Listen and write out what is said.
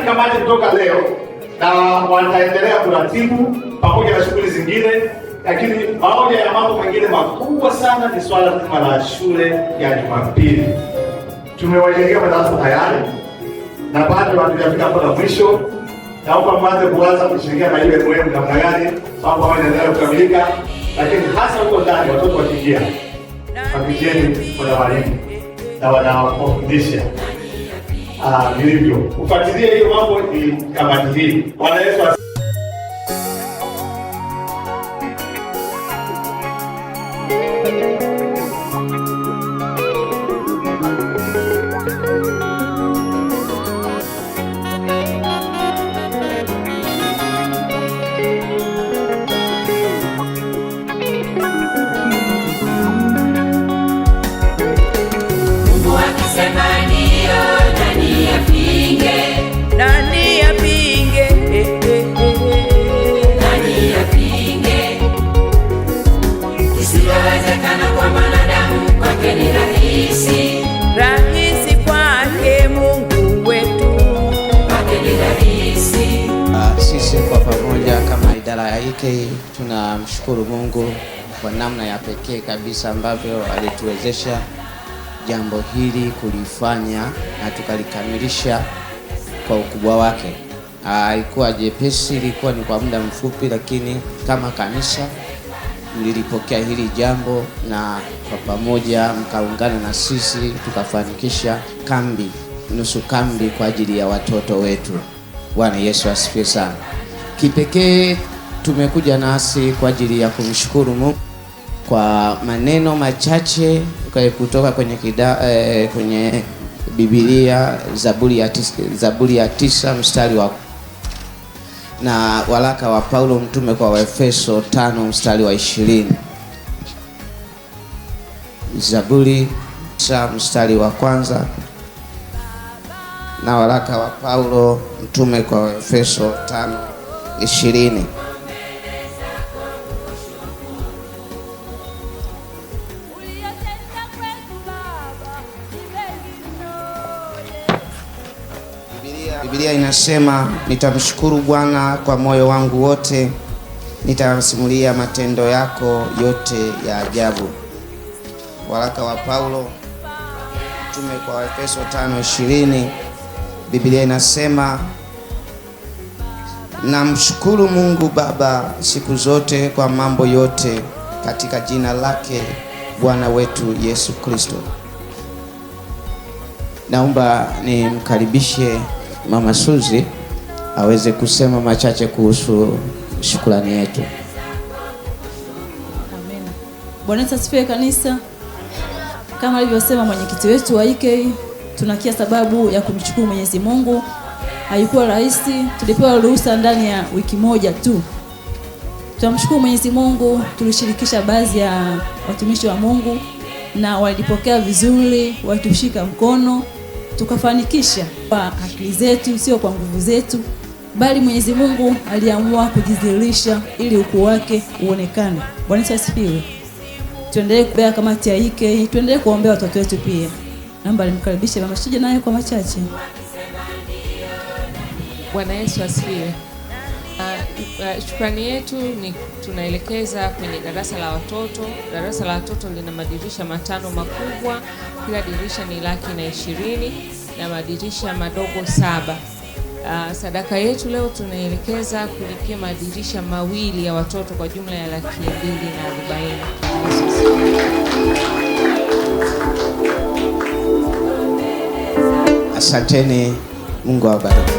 kamati kutoka leo na wataendelea kuratibu pamoja na shughuli zingine, lakini moja ya mambo mengine makubwa sana ni swala zima la shule ya Jumapili. Tumewajengea madarasa tayari na bado hatujafika hapo la mwisho. Naomba mwanze kuanza kushirikiana na ile muhimu namna gani mambo haya yanaendelea kukamilika, lakini hasa huko ndani watoto wakiingia hakikisheni kuna walimu na wanaofundisha vilivyo. Ufuatilie hiyo mambo ni kamati hii. Bwana Yesu rahisi kwake Mungu wetu. Sisi kwa pamoja kama idara ya IK tunamshukuru Mungu kwa namna ya pekee kabisa ambavyo alituwezesha jambo hili kulifanya na tukalikamilisha kwa ukubwa wake. Haikuwa jepesi, ilikuwa ni kwa muda mfupi, lakini kama kanisa mlilipokea hili jambo na kwa pamoja mkaungana na sisi tukafanikisha kambi, nusu kambi kwa ajili ya watoto wetu. Bwana Yesu asifiwe sana. Kipekee tumekuja nasi kwa ajili ya kumshukuru Mungu kwa maneno machache kutoka kwenye Biblia, Zaburi ya 9 mstari wa na waraka wa Paulo mtume kwa Waefeso 5 mstari wa 20. Zaburi 9 mstari wa kwanza na waraka wa Paulo mtume kwa Waefeso 5:20. Biblia inasema, nitamshukuru Bwana kwa moyo wangu wote, nitasimulia matendo yako yote ya ajabu. Waraka wa Paulo mtume kwa Waefeso 5:20. Biblia inasema, namshukuru Mungu Baba siku zote kwa mambo yote katika jina lake Bwana wetu Yesu Kristo. Naomba nimkaribishe Mama Suzi aweze kusema machache kuhusu shukrani yetu. Amen. Bwana Yesu asifiwe kanisa. Kama alivyosema mwenyekiti wetu wa IK, tunakia sababu ya kumshukuru Mwenyezi Mungu. Haikuwa rahisi, tulipewa ruhusa ndani ya wiki moja tu. Tunamshukuru Mwenyezi Mungu, tulishirikisha baadhi ya watumishi wa Mungu na walipokea vizuri, walitushika mkono, tukafanikisha kwa akili zetu, sio kwa nguvu zetu, bali Mwenyezi Mungu aliamua kujidhihirisha ili ukuu wake uonekane. Bwana Yesu asifiwe. Tuendelee kuombea kamati ya IK, tuendelee kuombea watoto wetu pia. Naomba nimkaribishe Mama Shija naye kwa machache. Bwana Yesu asifiwe. Shukrani yetu ni tunaelekeza kwenye darasa la watoto. Darasa la watoto lina madirisha 5 makubwa, kila dirisha ni 120,000 na madirisha madogo 7. Sadaka yetu leo tunaelekeza kulipia madirisha 2 ya watoto kwa jumla ya 240,000. Asanteni, Mungu awabariki.